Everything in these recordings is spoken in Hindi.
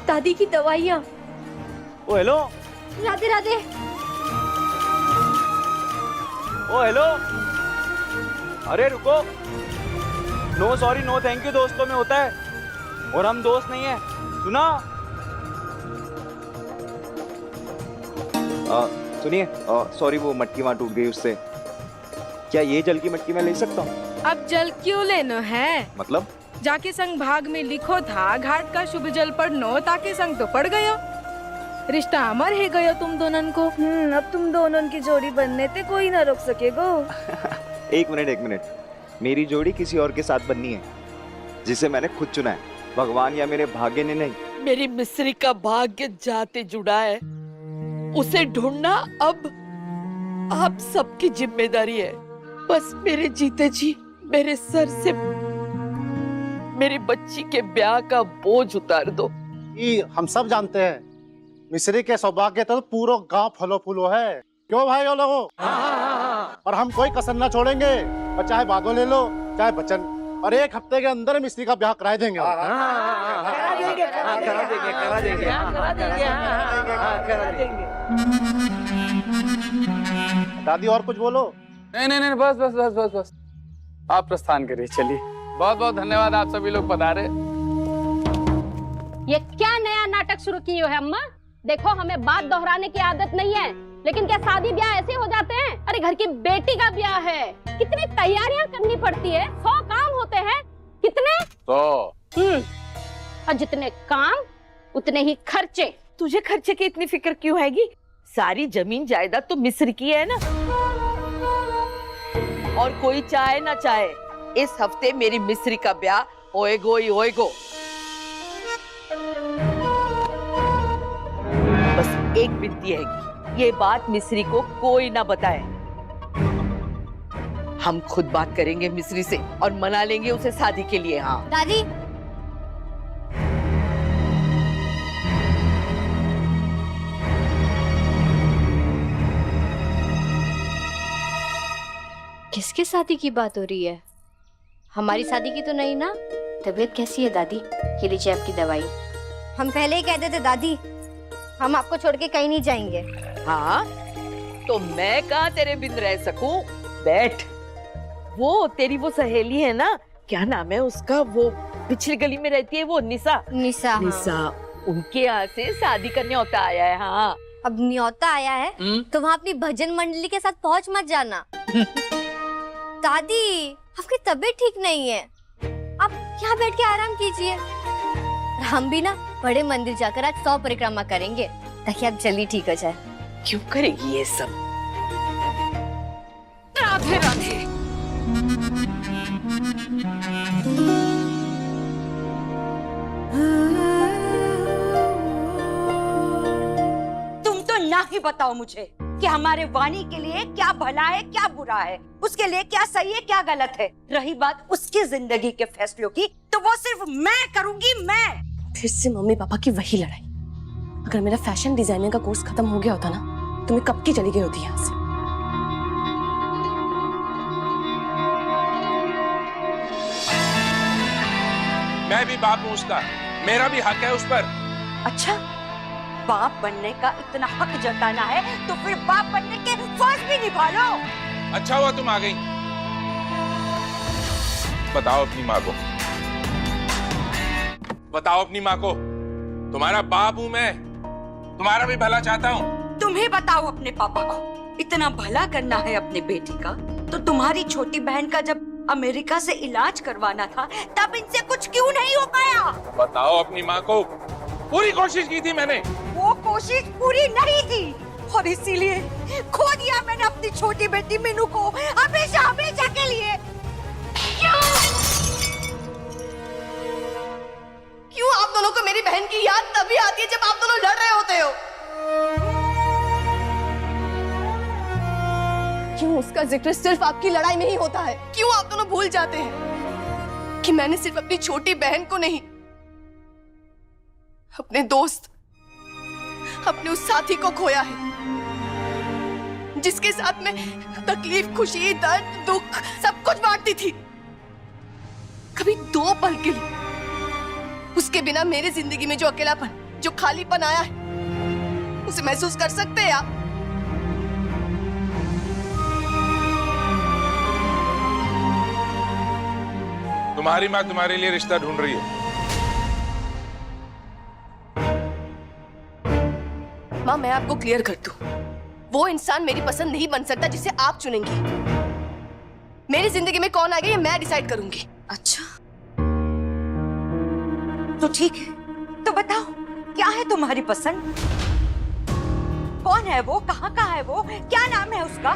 दादी की दवाइयाँ। Oh hello. Radhe Radhe. Oh hello. अरे रुको। No sorry no thank you दोस्तों में होता है, और हम दोस्त नहीं है, सुना? सुनिए, सॉरी वो मटकी वहां टूट गई, उससे क्या ये जल की मटकी मैं ले सकता हूँ? अब जल क्यों लेना है? मतलब? जाके संग भाग में लिखो था घाट का शुभ जल पढ़नो, ताके संग तो पड़ गयो, रिश्ता अमर है गयो तुम दोनों को। अब तुम दोनों की जोड़ी बनने ते कोई ना रोक सकेगो। एक मिनट, मेरी जोड़ी किसी और के साथ बननी है, जिसे मैंने खुद चुना है, भगवान या मेरे भाग्य ने नहीं। मेरी मिस्री का भाग्य जाते जुड़ा है, उसे ढूंढना अब आप सबकी जिम्मेदारी है। बस मेरे जीते जी मेरे सर से मेरी बच्ची के ब्याह का बोझ उतार दो। हम सब जानते हैं मिस्री के सौभाग्य तो पूरा गांव फलो फूलो है, क्यों भाई लोगों? और हम कोई कसर ना छोड़ेंगे, और चाहे बादो ले लो चाहे बचन, और 1 हफ्ते के अंदर मिस्री का ब्याह करा देंगे। दादी और कुछ बोलो? नहीं, बस आप प्रस्थान करिए, चलिए। बहुत बहुत धन्यवाद, आप सभी लोग पधारे। ये क्या नया नाटक शुरू किए हो है अम्मा? देखो हमें बात दोहराने की आदत नहीं है, लेकिन क्या शादी ब्याह ऐसे हो जाते हैं? अरे घर की बेटी का ब्याह है, कितनी तैयारियां करनी पड़ती है, 100 काम होते हैं। कितने? 100। और जितने काम उतने ही खर्चे। तुझे खर्चे की इतनी फिक्र क्यों हैगी? सारी जमीन जायदाद तो मिस्र की है ना, और कोई चाहे ना चाहे इस हफ्ते मेरी मिस्री का ब्याह होएगो ही होएगो। बस एक विनती हैगी, ये बात मिस्री को कोई ना बताए। हम खुद बात करेंगे मिस्री से और मना लेंगे उसे शादी के लिए। हाँ दादी, किसके शादी की बात हो रही है? हमारी शादी की तो नहीं ना? तबीयत कैसी है दादी? ये लीजिए आपकी दवाई। हम पहले ही कहते थे दादी, हम आपको छोड़ के कहीं नहीं जाएंगे। हाँ, तो मैं कहाँ तेरे बिन रह सकूं? बैठ। वो तेरी वो सहेली है ना, क्या नाम है उसका, वो पिछली गली में रहती है, वो निशा। निशा, निशा, उनके यहाँ से शादी करने होता आया है। हाँ, अब न्योता आया है तो वहाँ अपनी भजन मंडली के साथ पहुँच मत जाना। दादी, आपकी तबीयत ठीक नहीं है, आप यहाँ बैठ के आराम कीजिए। हम भी ना बड़े मंदिर जाकर आज 100 परिक्रमा करेंगे, ताकि आप जल्दी ठीक हो जाए। क्यों करेगी ये सब? राधे राधे। तुम तो ना ही बताओ मुझे कि हमारे वाणी के लिए क्या भला है क्या बुरा है, उसके लिए क्या सही है क्या गलत है। रही बात उसकी जिंदगी के फैसलों की, तो वो सिर्फ मैं करूंगी, मैं। फिर से मम्मी पापा की वही लड़ाई। अगर मेरा फैशन डिजाइनिंग का कोर्स खत्म हो गया होता ना, तो मैं कब की चली गई होती यहाँ से। मैं भी बाप हूँ उसका, मेरा भी हक है उस पर। अच्छा, बाप बनने का इतना हक जताना है तो फिर बाप बनने के फर्ज भी निभा लो। अच्छा हुआ तुम आ गई। बताओ अपनी माँ को, बताओ अपनी माँ को, तुम्हारा बाप हूं मैं, तुम्हारा भी भला चाहता हूँ। तुम ही बताओ अपने पापा को, इतना भला करना है अपने बेटी का तो तुम्हारी छोटी बहन का जब अमेरिका से इलाज करवाना था तब इनसे कुछ क्यों नहीं हो पाया? बताओ अपनी माँ को, पूरी कोशिश की थी मैंने। वो कोशिश पूरी नहीं थी और इसीलिए खो दिया मैंने अपनी छोटी बेटी मीनू को हमेशा हमेशा के लिए। क्यों आप दोनों को मेरी बहन की याद तभी आती है जब आप दोनों लड़ रहे होते हो? क्यों उसका जिक्र सिर्फ आपकी लड़ाई में ही होता है? क्यों आप दोनों भूल जाते हैं कि मैंने सिर्फ अपनी छोटी बहन को नहीं, अपने दोस्त, अपने उस साथी को खोया है, जिसके साथ मैं तकलीफ, खुशी, दर्द, दुख सब कुछ बांटती थी। कभी 2 पल के लिए उसके बिना मेरी जिंदगी में जो अकेलापन जो खालीपन आया है उसे महसूस कर सकते हैं आप? तुम्हारी माँ तुम्हारे लिए रिश्ता ढूंढ रही है। माँ, मैं आपको क्लियर कर दूं, वो इंसान मेरी पसंद नहीं बन सकता जिसे आप चुनेंगी। मेरी जिंदगी में कौन आएगा ये मैं डिसाइड करूंगी। अच्छा, तो ठीक है, तो बताओ क्या है तुम्हारी पसंद? कौन है वो, कहाँ का है वो, क्या नाम है उसका?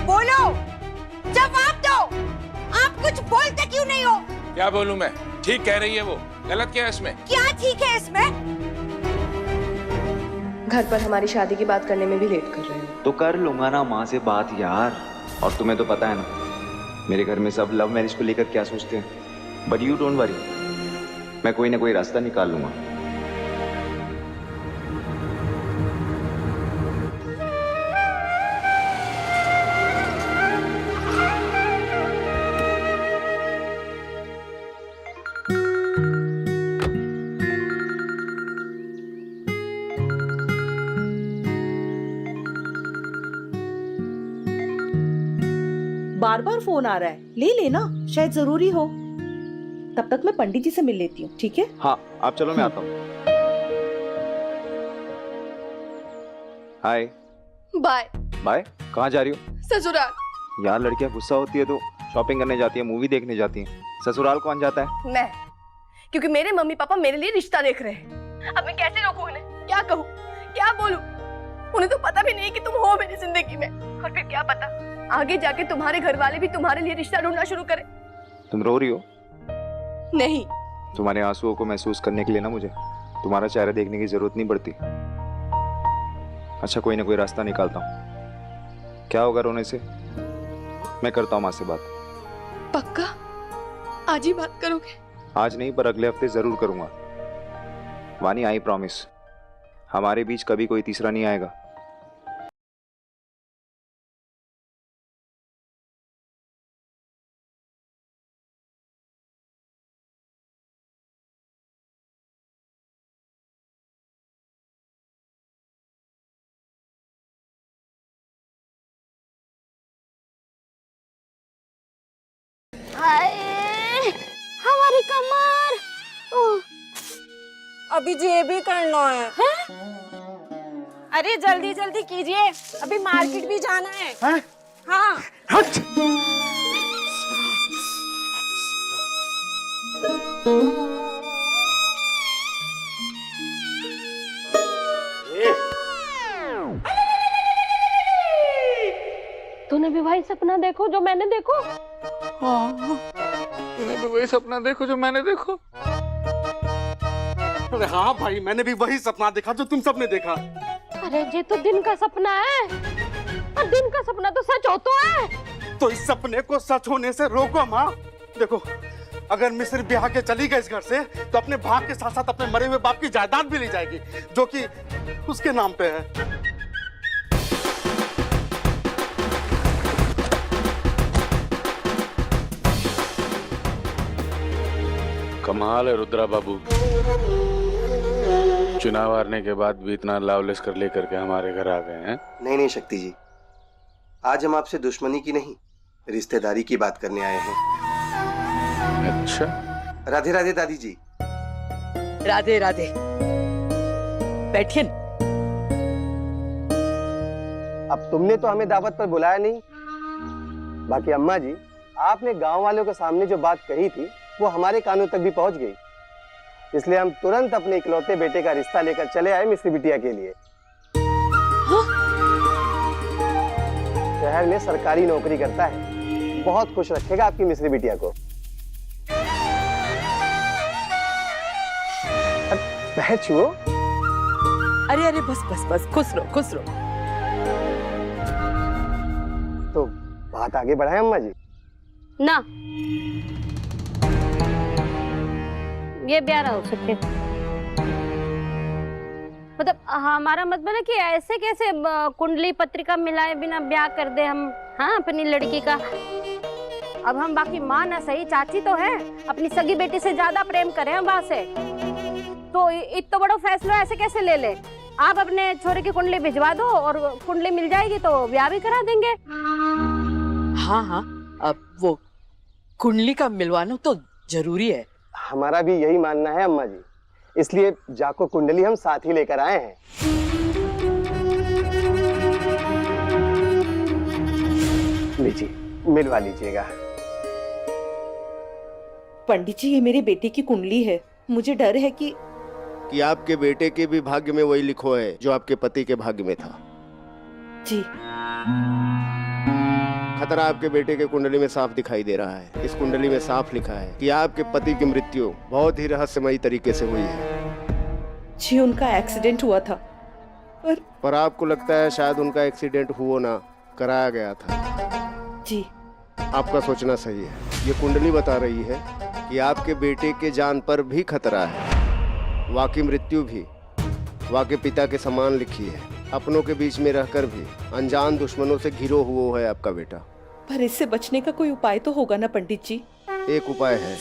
बोलो, जवाब दो। आप कुछ बोलते क्यों नहीं हो? क्या बोलूं मैं? ठीक कह रही है वो, गलत क्या है इसमें? क्या ठीक है इसमें? घर पर हमारी शादी की बात करने में भी लेट कर रहे हो। तो कर लूंगा ना माँ से बात यार। और तुम्हें तो पता है ना मेरे घर में सब लव मैरिज को लेकर क्या सोचते हैं। बट यू डोंट वरी, मैं कोई ना कोई रास्ता निकाल लूंगा। बार बार फोन आ रहा है, ले लेना, शायद जरूरी हो। तब तक मैं पंडित जी से मिल लेती हूँ, ठीक है? हाँ आप चलो, मैं आता हूँ। हाय। बाय। बाय? कहाँ जा रही हो? ससुराल। यार लड़कियां गुस्सा होती है तो शॉपिंग करने जाती है, मूवी देखने जाती है। ससुराल कौन जाता है? मैं, क्योंकि मेरे मम्मी पापा मेरे लिए रिश्ता देख रहे हैं। अब मैं कैसे रोकूं उन्हें? क्या कहूँ, क्या बोलूं? उन्हें तो पता भी नहीं कि तुम हो मेरी जिंदगी में। और फिर क्या पता आगे जाके तुम्हारे घर वाले भी तुम्हारे लिए रिश्ता ढूंढना शुरू करें। तुम रो रही हो? नहीं। तुम्हारे आंसुओं को महसूस करने के लिए ना मुझे तुम्हारा चेहरा देखने की जरूरत नहीं पड़ती। अच्छा कोई ना कोई रास्ता निकालता हूँ। क्या होगा रोने से? मैं करता हूँ माँ से बात। पक्का? आज ही बात करोगे? आज नहीं पर अगले हफ्ते जरूर करूंगा। वानी आई प्रॉमिस, हमारे बीच कभी कोई तीसरा नहीं आएगा। हमारी कमर। अभी जे भी करना है। अरे जल्दी जल्दी कीजिए, अभी मार्केट भी जाना है। हाँ। तूने भी वही सपना देखो जो मैंने देखो? तूने भी वही सपना देखो जो मैंने देखो? अरे हाँ भाई, मैंने भी वही सपना देखा जो तुम सबने देखा। अरे ये तो दिन का सपना है, और दिन का सपना तो सच होता है। तो इस सपने को सच होने से रोको माँ। देखो, अगर मिस्र ब्याह के चली गई इस घर से तो अपने भाग के साथ साथ अपने मरे हुए बाप की जायदाद भी ली जाएगी जो कि उसके नाम पे है। कमाल है रुद्रा बाबू, चुनाव हारने के बाद भी इतना लावलेस कर लेकर के हमारे घर आ गए हैं। नहीं नहीं शक्ति जी, आज हम आपसे दुश्मनी की नहीं रिश्तेदारी की बात करने आए हैं। अच्छा, राधे राधे दादी जी। राधे राधे, बैठिए। अब तुमने तो हमें दावत पर बुलाया नहीं, बाकी अम्मा जी आपने गांव वालों के सामने जो बात कही थी वो हमारे कानों तक भी पहुंच गई, इसलिए हम तुरंत अपने इकलौते बेटे का रिश्ता लेकर चले आए मिस्री बिटिया के लिए। शहर में सरकारी नौकरी करता है, बहुत खुश रखेगा आपकी मिस्री बिटिया को। पैर छुओ। अरे अरे बस बस बस, खुश रहो खुश रहो। तो बात आगे बढ़ाएं अम्मा जी। ना, ये ब्याह ना हो सके। मतलब हमारा मतलब है कि ऐसे कैसे कुंडली पत्रिका मिलाए बिना ब्याह कर दे हम, हाँ, अपनी लड़की का। अब हम बाकी माँ ना सही चाची तो है, अपनी सगी बेटी से ज्यादा प्रेम करें हम वहाँ से, तो इतना बड़ा फैसला ऐसे कैसे ले ले। आप अपने छोरे की कुंडली भिजवा दो और कुंडली मिल जाएगी तो ब्याह भी करा देंगे। हाँ हाँ, अब वो कुंडली का मिलवाना तो जरूरी है। हमारा भी यही मानना है अम्मा जी, इसलिए जाको कुंडली हम साथ ही लेकर आए हैं। लीजिए, मिलवा लीजिएगा। पंडित जी, ये मेरे बेटे की कुंडली है। मुझे डर है कि आपके बेटे के भी भाग्य में वही लिखो है जो आपके पति के भाग्य में था। जी, खतरा आपके बेटे के कुंडली में साफ दिखाई दे रहा है। इस कुंडली में साफ लिखा है कि आपके पति की मृत्यु बहुत ही रहस्यमयी तरीके से हुई है। जी, उनका एक्सीडेंट हुआ था। पर आपको लगता है शायद उनका एक्सीडेंट हुआ ना, कराया गया था। जी, आपका सोचना सही है। ये कुंडली बता रही है कि आपके बेटे के जान पर भी खतरा है। वाकई मृत्यु भी वाकई पिता के समान लिखी है। अपनों के बीच में रहकर भी अनजान दुश्मनों से घिरो हुआ है आपका बेटा। पर इससे बचने का कोई उपाय तो होगा ना पंडित जी? एक उपाय है।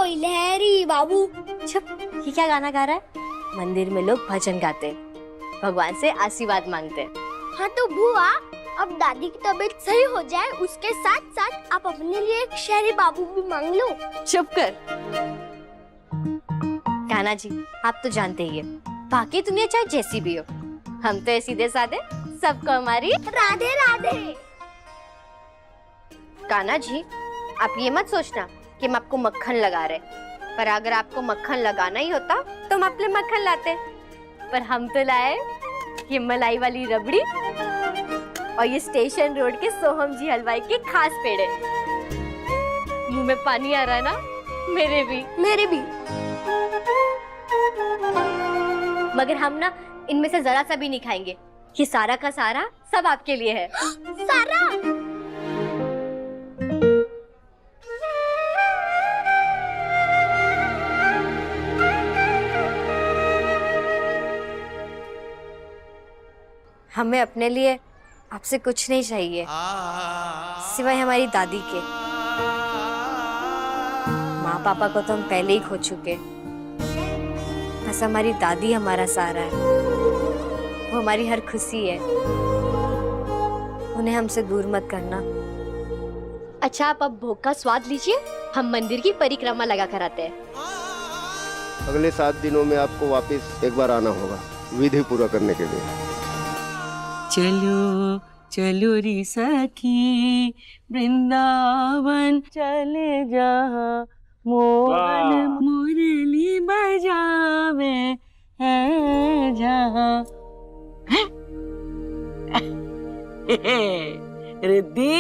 लहरी बाबू। चुप, ये क्या गाना गा रहा है? मंदिर में लोग भजन गाते, भगवान से आशीर्वाद मांगते। हाँ तो बुआ, अब दादी की तबीयत सही हो जाए, उसके साथ साथ आप अपने लिए एक शहरी बाबू भी मांग लो। चुप कर कान्हा जी, आप तो जानते ही है, बाकी दुनिया चाहे जैसी भी हो, हम तो सीधे साधे, सबको हमारी राधे राधे। कान्हा जी, आप ये मत सोचना कि हम आपको मक्खन लगा रहे, पर अगर आपको मक्खन लगाना ही होता तो हम अपने मक्खन लाते, पर हम तो लाए ये मलाई वाली रबड़ी और ये स्टेशन रोड के सोहम जी हलवाई के खास पेड़े। मुंह में पानी आ रहा है ना? मेरे भी। मगर हम ना इनमें से जरा सा भी नहीं खाएंगे। ये सारा का सारा सब आपके लिए है। सारा हमें अपने लिए आपसे कुछ नहीं चाहिए सिवाय हमारी दादी के। माँ पापा को तो हम पहले ही खो चुके, बस हमारी दादी हमारा सहारा है। वो हमारी हर खुशी है, उन्हें हमसे दूर मत करना। अच्छा, आप अब भोग का स्वाद लीजिए, हम मंदिर की परिक्रमा लगा कर आते हैं। अगले 7 दिनों में आपको वापस एक बार आना होगा विधि पूरा करने के लिए। चलो चलो री सखी वृंदावन चले जहाँ मोहन मुरली बजावे है जहाँ। रिद्धि,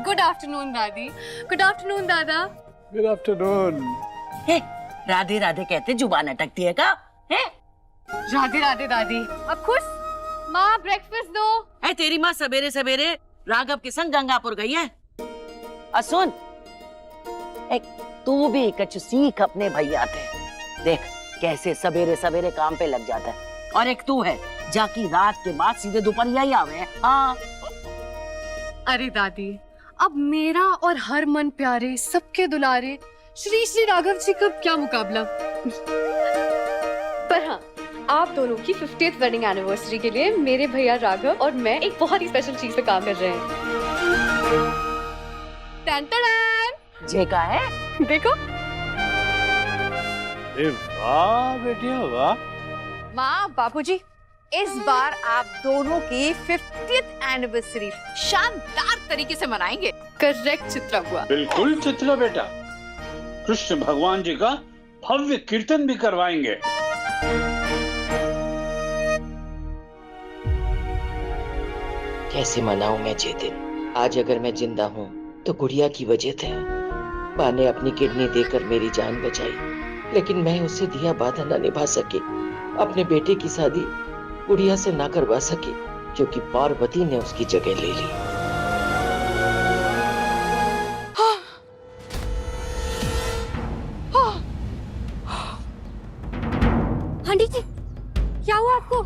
गुड आफ्टरनून दादी। गुड आफ्टरनून दादा। Good afternoon. राधे राधे कहते जुबान अटकती है का? राधे राधे दादी। अब खुश? माँ ब्रेकफास्ट दो। तेरी माँ सवेरे सवेरे राघव के संग गंगापुर गई है। सुन, तू भी कुछ सीख अपने भैया थे। देख कैसे सवेरे सवेरे काम पे लग जाता है। और एक तू है जाकी रात के बाद सीधे दोपहर ही आवे। हाँ। अरे दादी, अब मेरा और हर मन प्यारे सबके दुलारे श्री श्री राघव जी का क्या मुकाबला। पर हाँ, आप दोनों की 50th वेडिंग एनिवर्सरी के लिए मेरे भैया राघव और मैं एक बहुत ही स्पेशल चीज पे काम कर रहे हैं। जे का है? देखो। वाह बेटिया वाह। माँ, बापूजी, इस बार आप दोनों की 50th एनिवर्सरी शानदार तरीके से मनाएंगे। करेक्ट चित्रा हुआ? बिल्कुल चित्रा बेटा, कृष्ण भगवान जी का भव्य कीर्तन भी करवाएंगे। कैसे मनाऊं मैं ये दिन? आज अगर मैं जिंदा हूँ तो गुड़िया की वजह थे। माँ ने अपनी किडनी देकर मेरी जान बचाई, लेकिन मैं उससे दिया वादा न निभा सकी। अपने बेटे की शादी गुड़िया से ना करवा सकी क्योंकि पार्वती ने उसकी जगह ले ली। आंटी जी, क्या हुआ आपको?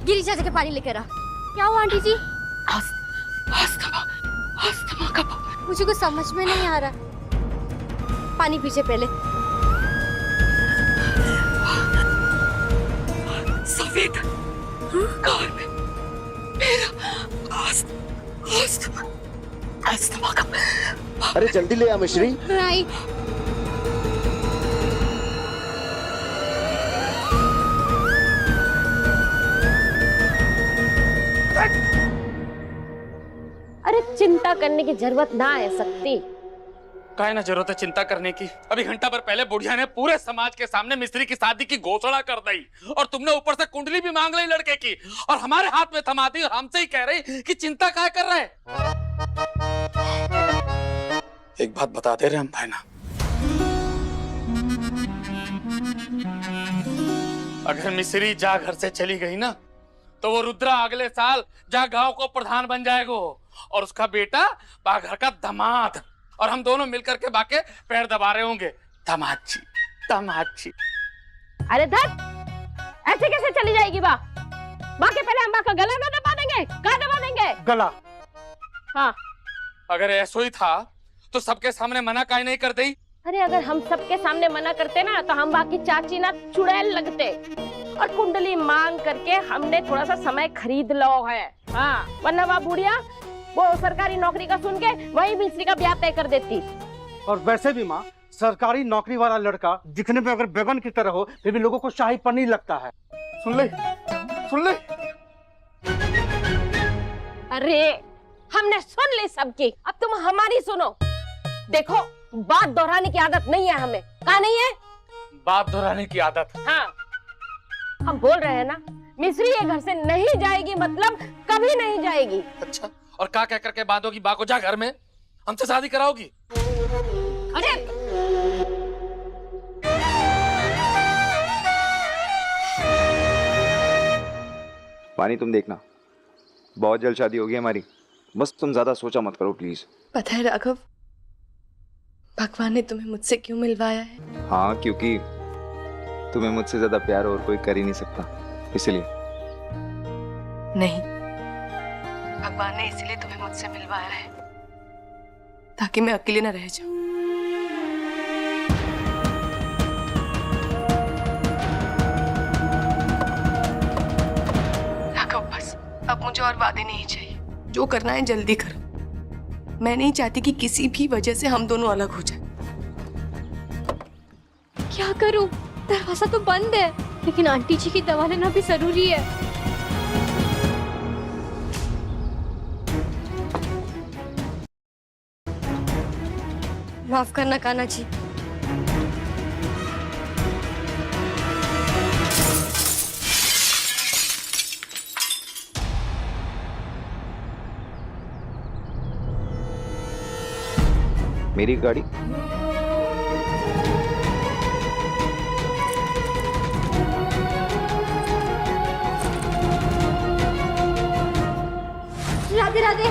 गिरी चाचा के पानी लेकर आ। क्या हुआ आंटी जी? अस्थमा का मुझे कुछ समझ में नहीं आ रहा। पानी पीछे पहले। सफेद कार में मेरा अस्थमा का। अरे जल्दी ले आ मिश्री। राइट। अरे चिंता करने की जरूरत ना है सकती। काहे ना जरूरत है चिंता करने की। अभी घंटा भर पहले बुढ़िया ने पूरे समाज के सामने मिस्त्री की शादी की घोषणा कर दी और तुमने ऊपर से कुंडली भी मांग ली लड़के की और हमारे हाथ में थमा दी और हमसे ही कह रही कि चिंता काहे कर रहे। एक बात बता दे रहे हम भाई ना, अगर मिस्री जा घर से चली गई ना तो वो रुद्रा अगले साल जा गांव को प्रधान बन जाएगा और उसका बेटा बा घर का दामाद और हम दोनों मिलकर के बाके पैर दबा रहे होंगे। दामाद जी, दामाद जी। अरे धत, ऐसे कैसे चली जाएगी बा? बाकी पहले हम बा का गला ना दबा देंगे? कहाँ दबा देंगे? गला। हाँ। अगर ऐसा ही था तो सबके सामने मना काहे नहीं कर दी? अरे अगर हम सबके सामने मना करते ना तो हम बाकी चाची ना चुड़ैल लगते और कुंडली मांग करके हमने थोड़ा सा समय खरीद लो है। हाँ, वरना वह बुढ़िया वो सरकारी नौकरी का सुन के वही मिस्त्री का ब्याह तय कर देती। और वैसे भी माँ, सरकारी नौकरी वाला लड़का दिखने में अगर बैगन की तरह हो फिर भी लोगों को शाही पनीर लगता है। सुन ले, सुन ले। अरे हमने सुन ली सबकी, अब तुम हमारी सुनो। देखो, बात दोहराने की आदत नहीं है हमें। कहा नहीं है? बात दोहराने की आदत। हाँ, हम बोल रहे हैं ना, मिस्री ये घर से नहीं जाएगी मतलब कभी नहीं जाएगी। अच्छा, और क्या कह करके बात होगी? बा को जा घर में हमसे शादी कराओगी? अरे पानी तुम देखना, बहुत जल्द शादी होगी हमारी। बस तुम ज्यादा सोचा मत करो प्लीज। पता है राघव, भगवान ने तुम्हें मुझसे क्यों मिलवाया है? हाँ, क्योंकि तुम्हें मुझसे ज्यादा प्यार और कोई कर ही नहीं सकता, इसलिए। नहीं, भगवान ने इसलिए तुम्हें मुझसे मिलवाया है ताकि मैं अकेले न रह जाऊं। राघव, बस अब मुझे और वादे नहीं चाहिए। जो करना है जल्दी करो। मैं नहीं चाहती कि किसी भी वजह से हम दोनों अलग हो जाएं। क्या करूं? दरवाजा तो बंद है, लेकिन आंटी जी की दवा लेना भी जरूरी है। माफ करना कान्हा जी। मेरी गाड़ी? राधे राधे।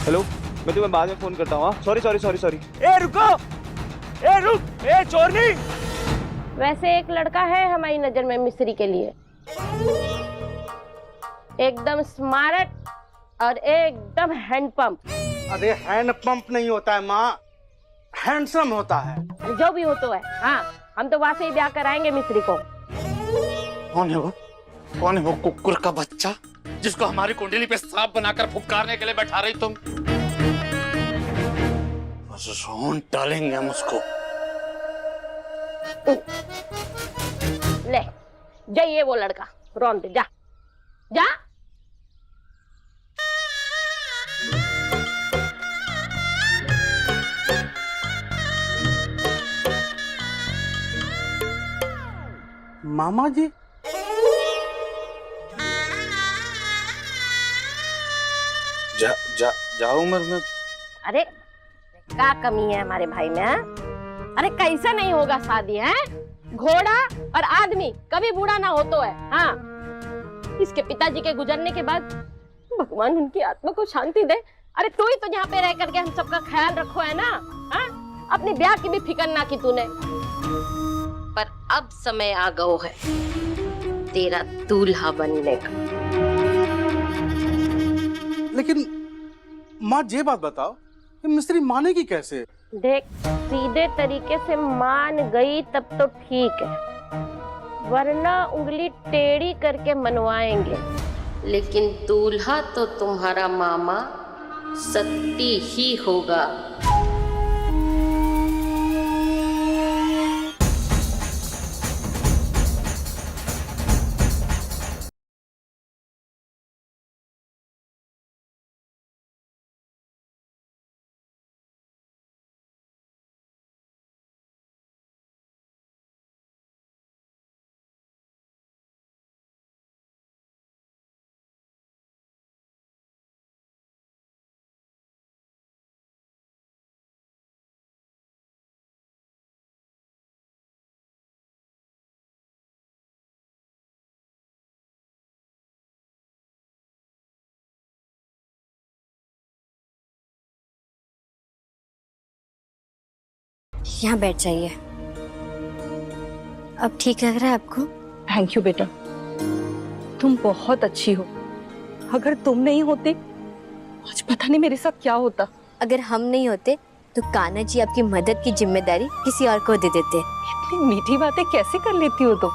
हेलो, मैं तुम्हें बाद में फोन करता हूँ। Sorry sorry sorry sorry. ए रुको, ए रुक, ए चोरनी। वैसे एक लड़का है हमारी नजर में मिस्त्री के लिए, एकदम स्मार्ट और एकदम हैंडपंप। अरे हैंड पंप नहीं होता है माँ, हैंडसम होता है। जो भी हो तो है। हाँ, हम तो वहां से ही ब्याह कराएंगे मिस्त्री को। कौन है वो? कौन है वो कुकुर का बच्चा जिसको हमारी कुंडली पे सांप बनाकर फुफकारने के लिए बैठा रही तुम? रोन डालेंगे हम उसको। ले जाइए, वो लड़का रोन दे, जा जा। मामा जी, जाओ उम्र में। अरे क्या कमी है हमारे भाई में? हाँ? अरे कैसे नहीं होगा शादी है? घोड़ा और आदमी कभी बूढ़ा ना होता है। हाँ, इसके पिताजी के गुजरने के बाद भगवान उनकी आत्मा को शांति दे। अरे तू ही तो यहाँ पे रह करके हम सबका ख्याल रखो है ना। हाँ, अपनी ब्याह की भी फिक्र ना की तूने। पर अब समय आ गयो है तेरा दूल्हा बनने का। लेकिन माँ ये बात बताओ कि मिस्त्री मानेगी कैसे? देख, सीधे तरीके से मान गई तब तो ठीक है, वरना उंगली टेढ़ी करके मनवाएंगे। लेकिन दूल्हा तो तुम्हारा मामा सत्ती ही होगा। यहाँ बैठ जाइए। अब ठीक लग रहा है आपको? थैंक यू बेटा, तुम बहुत अच्छी हो। अगर तुम नहीं होते आज पता नहीं मेरे साथ क्या होता। अगर हम नहीं होते तो कान्हा जी आपकी मदद की जिम्मेदारी किसी और को दे देते। इतनी मीठी बातें कैसे कर लेती हो तुम?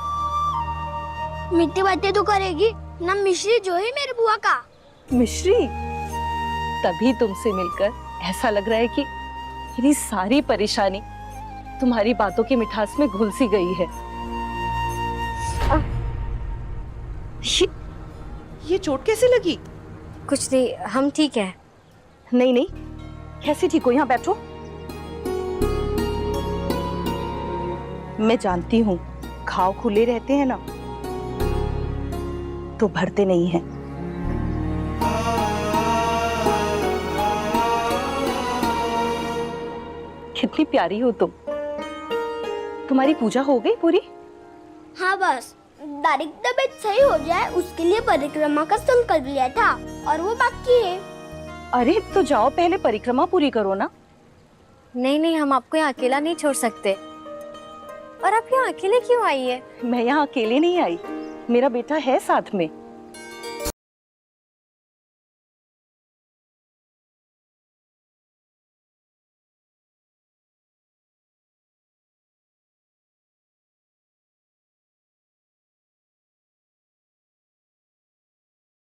मीठी बातें तो करेगी ना मिश्री जो है मेरे बुआ का। मिश्री, तभी तुमसे मिलकर ऐसा लग रहा है कि मेरी सारी परेशानी तुम्हारी बातों की मिठास में घुल सी गई है। ये चोट कैसे लगी? कुछ नहीं, हम ठीक है। नहीं नहीं, कैसे ठीक हो? यहाँ बैठो। मैं जानती हूँ घाव खुले रहते हैं ना तो भरते नहीं हैं। कितनी प्यारी हो तुम। तुम्हारी पूजा हो गई पूरी? हाँ, बस दादी की तबीयत सही हो जाए उसके लिए परिक्रमा का संकल्प लिया था और वो बाकी है। अरे तो जाओ पहले परिक्रमा पूरी करो ना। नहीं नहीं, हम आपको यहाँ अकेला नहीं छोड़ सकते। और आप यहाँ अकेले क्यों आई है? मैं यहाँ अकेले नहीं आई, मेरा बेटा है साथ में।